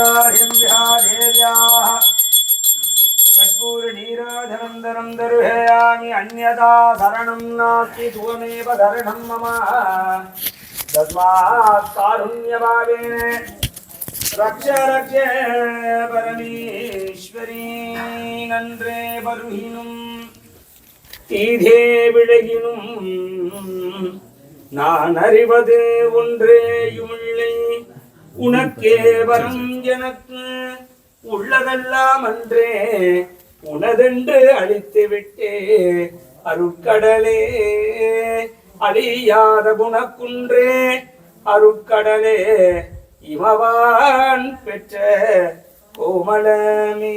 नीराजं विहादेव्याः कर्पूरनीराजनन्दनं दर्शयामि अन्यथा शरणं नास्ति त्वमेव शरणं मम तस्मात् कारुण्यभावेन रक्ष रक्ष परमेश्वरी नन्द्रे बरुहिनुं தீதே விலகினும் நான் அறிவது ஒன்றேயுமில்லை உனக்கே வரம் எனக்கு உள்ளதெல்லாம் அன்றே உனதென்று அழித்து விட்டே அருட்கடலே அழியாத குணக்குன்றே அருட்கடலே இமவான் பெற்ற கோமலமே.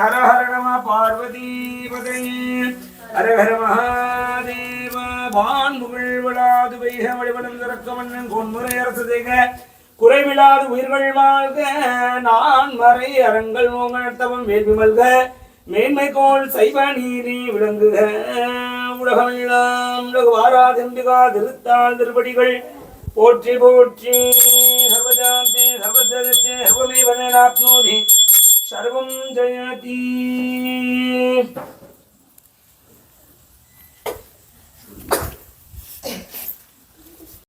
ஹர ஹர நம பார்வதி பதையே ஹர ஹர மகாதேவ. வான்முகில் விழாது வைக வழிபடம் திறக்க மன்னன் கொன்முறை அரசு செய்க குறைவிலாது உயிர்கள் வாழ்க நான் மறை அரங்கள் ஓங்கத்தவம் வேள்வி மல்க மேன்மைகோள் சைவ நீதி விளங்குக உலகமெல்லாம் உலகுவாராதிம்பிகா திருத்தாள் திருப்படிகள் போற்றி போற்றி. சர்வஜாந்தே சர்வஜகத்தே சர்வமேவ ஜனாப்னோதி சர்வம் ஜயதி.